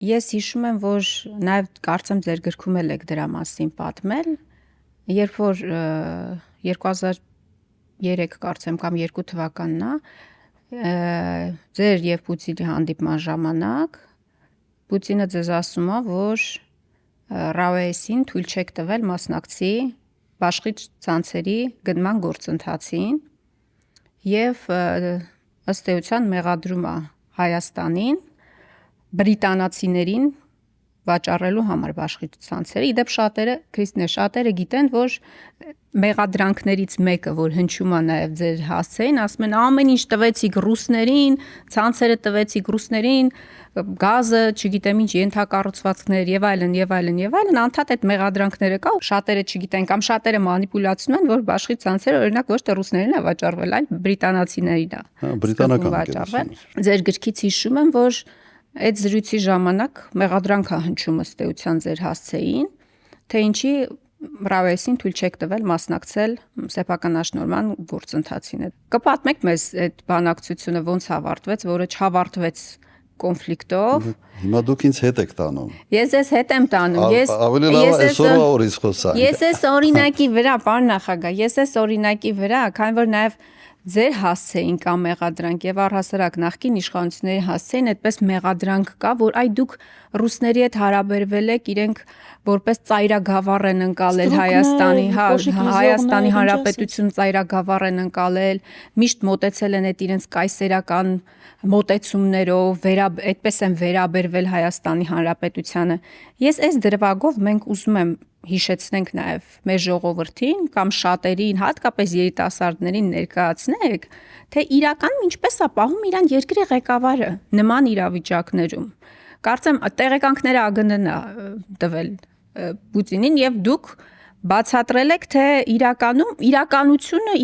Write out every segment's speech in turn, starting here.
Ես հիշում եմ, որ նաև կարծեմ ձեր գրքում էլ եք դրա մասին պատմել, երբ որ 2003 կարծեմ կամ 2 թվականն է, ձեր եւ Պուտինի հանդիպման ժամանակ Պուտինը ձեզ ասում է, որ Ռաուեսին թույլ չեք տվել մասնակցի բաշխիչ ցանցերի գնման գործընթացին եւ ըստ էության մեղադրում է Հայաստանին բրիտանացիներին վաճառելու համար բաշխիչ ցանցերը։ Իդեպ շատերը գիտեն, որ մեղադրանքներից մեկը, որ հնչում է նաև ձեր հասցեին, ասում են ամեն ինչ տվեցիք ռուսներին, ցանցերը տվեցիք ռուսներին, գազը, չգիտեմ ինչ, ենթակառուցվածքներ եւ այլն եւ այլն եւ այլն, անդադ այդ մեղադրանքները կա, շատերը չգիտեն կամ շատերը մանիպուլյացնում են, որ բաշխիչ ցանցերը օրինակ ոչ թե ռուսներին է վաճառվել, այլ բրիտանացիներին է։ Հա, բրիտանական վաճառվել։ Ձեր գրքից հիշում եմ, որ այդ զրույցի ժամանակ մեղադրանք է հնչում ըստ էության ձեր հասցեին, թե ինչի Ռաուեսին թույլ չեք տվել մասնակցել սեփականաշնորհման գործընթացին։ Կպատմեք մեզ այդ բանակցությունը ոնց ավարտվեց, որը չավարտվեց կոնֆլիկտով։ Հիմա դուք ինձ հետ եք տանում։ Ես ես հետ եմ տանում։ Ավելի լավ է այսօրվա օրից խոսանք։ Ես ես օրինակի վրա, պարոն նախագահ, ես ես օրինակի վրա, քանի որ նաև ձեր հասցեին կա մեղադրանք եւ առհասարակ նախկին իշխանությունների հասցեին այդպես մեղադրանք կա, որ այ դուք ռուսների հետ հարաբերվել եք, իրենք որպես ծայրագավառ են ընկալել Հայաստանի, Հայաստանի Հանրապետություն ծայրագավառ են ընկալել, միշտ մոտեցել են այդ իրենց կայսերական մոտեցումներով, այդպես են վերաբերվել Հայաստանի Հանրապետությանը։ Ես այս դրվագով մենք ուզում եմ հիշեցնենք նաև մեր ժողովրդին կամ շատերին, հատկապես երիտասարդներին ներկայացնենք, թե իրականում ինչպես է պահում իրան երկրի ղեկավարը նման իրավիճակներում։ Կարծեմ տեղեկանքները ԱԳՆ-ն է տվել Պուտինին եւ դուք բացատրել եք, թե իրականությունը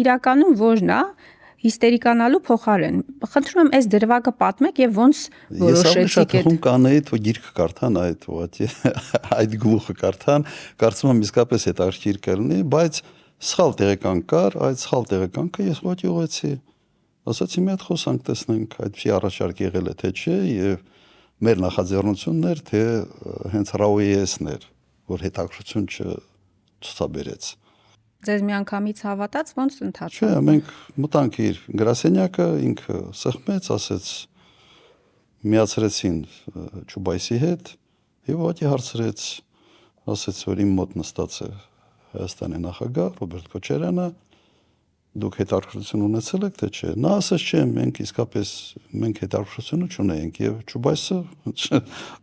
որն է, հիստերիկանալու փոխարեն։ Խնդրում եմ այս դրվագը պատմեք եւ ոնց որոշեցիք այդ։ Ես կանեի թե գիրքը կարդան այդ ուղղակի այդ գլուխը կարդան, կարծում եմ իսկապես հետաքրքիր կլինի, բայց սխալ տեղեկանք կար, այդ սխալ տեղեկանքը ես ուղղակի ուղեցի։ Ասացի մի հատ խոսանք տեսնենք, այդպեսի առաջարկ եղել է թե չէ եւ մեր նախաձեռնությունն էր, թե հենց Ռաուեսն էր, որ հետաքրքրություն չցուցաբերեց։ Ձեզ միանգամից հավատաց ոնց ընթացավ։ Չէ, մենք մտանք իր գրասենյակը, ինքը սխմեց, ասեց միացրեցին Չուբայսի հետ եւ ուղղակի հարցրեց, ասեց որ իմ մոտ նստած է Հայաստանի նախագահ Ռոբերտ Քոչարյանը, դուք հետաքրքրություն ունեցել եք թե չէ։ Նա ասեց չէ, մենք իսկապես հետաքրքրություն չունենք եւ Չուբայսը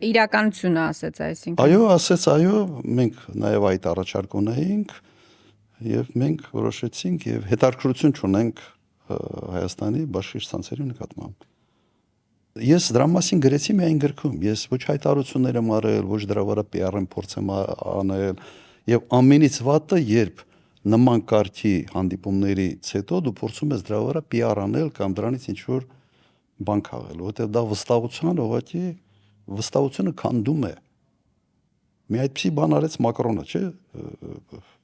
իրականությունը ասեց, այսինքն։ Այո, ասեց այո, մենք նաեւ այդ առաջարկ ունեինք եւ մենք որոշեցինք եւ հետաքրքրություն չունենք Հայաստանի բաշխիչ ցանցերի նկատմամբ։ Ես դրա մասին գրեցի միայն գրքում, ես ոչ հայտարարություններ եմ արել, ոչ դրա վրա PR-ն փորձեմ անել եւ ամենից վատը, երբ նման կարգի հանդիպումներից հետո դու փորձում ես դրա վրա PR անել կամ դրանից ինչ որ բան քաղել, որովհետեւ դա վստահությունը քանդում է։ Մի այդպիսի բան արեց Մակրոնը, չէ՞,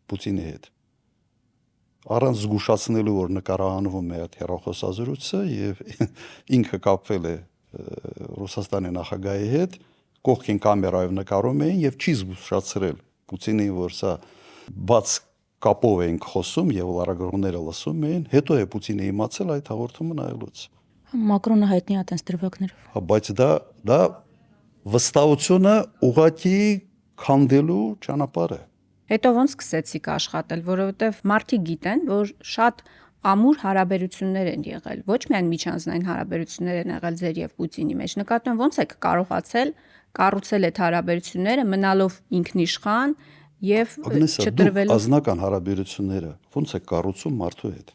Պուտինի հետ։ Առանց զգուշացնելու որ նկարահանվում է այդ հեռախոսազրույցը եւ ինքը կապվել է Ռուսաստանի նախագահի հետ, կողքին կամերայով նկարում էին եւ չի զգուշացրել Պուտինին, որ սա բաց կապով էին խոսում եւ լարագրողները լսում էին, հետո է Պուտինը իմացել այդ հաղորդումը նայելուց։ Մակրոնը հայտնի է այդպես դրվագներով։ Հա, բայց դա վստահությունը ուղղակի քանդելու ճանապարհ է։ Հետո ոնց սկսեցիք աշխատել, որովհետև մարդիկ գիտեն, որ շատ ամուր հարաբերություններ են եղել, ոչ միայն միջանձնային հարաբերություններ են եղել ձեր եւ Պուտինի մեջ։ Նկատում ոնց եք կարողացել կառուցել այդ հարաբերությունները, մնալով ինքնիշխան եւ չտրվելով ազնական հարաբերությունները, ոնց է կառուցում մարդու հետ։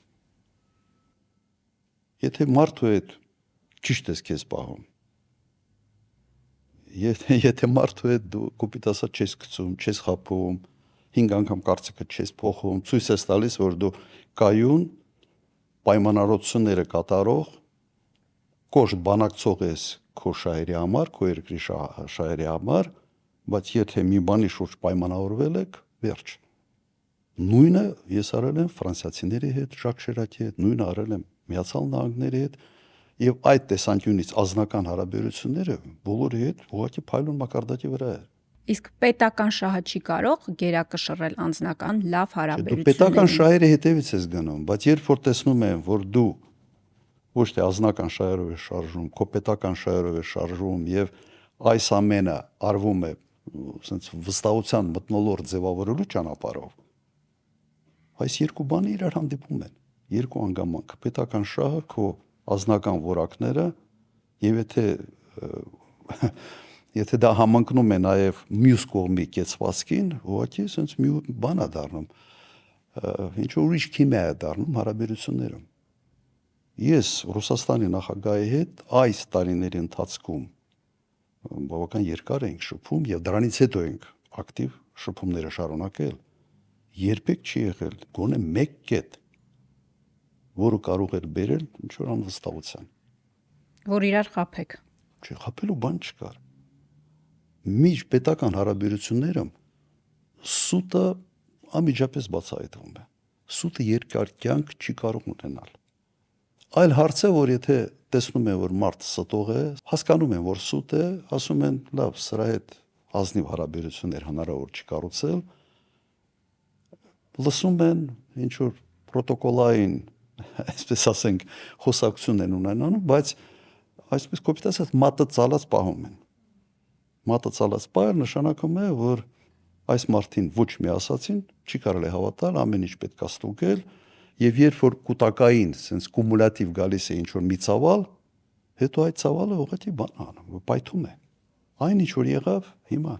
Եթե մարդու հետ ճիշտ ես քեզ պահում, եթե մարդու հետ դու կոպիտ ասած չես գցում, չես խափում, 5 անգամ կարծիքը չես փոխում, ցույց ես տալիս, որ դու կայուն պայմանավորությունները կատարող կոշտ բանակցող ես քո շահերի համար, քո երկրի շահերի համար, բայց եթե մի բանի շուրջ պայմանավորվել եք, վերջ։ Նույնը ես արել եմ ֆրանսիացիների հետ, Ժակ Շիրակի հետ, նույնը արել եմ Միացյալ Նահանգների հետ Եվ այդ տեսանկյունից ազնական հարաբերությունները բոլորի հետ ուղղակի փայլուն մակարդակի վրա է։ Իսկ պետական շահը չի կարող գերակշռել անձնական լավ Դու հարաբերություններին։ պետական շահերի հետևից ես գնում, բայց երբ որ տեսնում են, որ դու ոչ թե ազնական շահերով ես շարժվում, քո պետական շահերով ես շարժվում եւ այս ամենը արվում է ասենց վստահության մթնոլորտ ձևավորելու ճանապարհով, այս երկու բանը իրար հանդիպում են, երկու անգամանք, պետական շահը, քո ազնական որակները եւ եթե դա համընկնում է նաեւ մյուս կողմի կեցվածքին, ուղղակի ասենց մի բան է դառնում, ինչ որ ուրիշ քիմիա է դառնում հարաբերություններում։ Ես Ռուսաստանի նախագահի հետ այս տարիների ընթացքում բավական երկար ենք շփում եւ դրանից հետո ենք ակտիվ շփումները շարունակել։ Երբեք չի եղել գոնե մեկ կետ, որը կարող էր բերել ինչ որ անվստահության։ Որ իրար խափեք։ Չի խփելու բան չկար։ Միջպետական հարաբերություններում սուտը անմիջապես բացահայտվում է։ Սուտը երկար կյանք չի կարող ունենալ։ Այլ հարց է, որ եթե տեսնում են, որ մարդը ստող է, հասկանում են, որ սուտ է, ասում են, լավ, սրա հետ ազնիվ հարաբերություններ հնարավոր չի կառուցել, լսում են ինչ որ պրոտոկոլային, այսպես ասենք, խոսակցություն են ունենանում, բայց այսպես կոպիտ ասած մատը ծալած պահում են։ Մատը ծալած պահը նշանակում է, որ այս մարդին ոչ մի ասացին, չի կարելի հավատալ, ամեն ինչ պետք է ստուգել, եւ երբ որ կൂട്ടակային, sense կումուլատիվ գալիս է ինչ որ մի ցավալ, հետո այդ ցավալը ուղղակի բան անում, պայթում է։ Այն ինչ որ եղավ, հիմա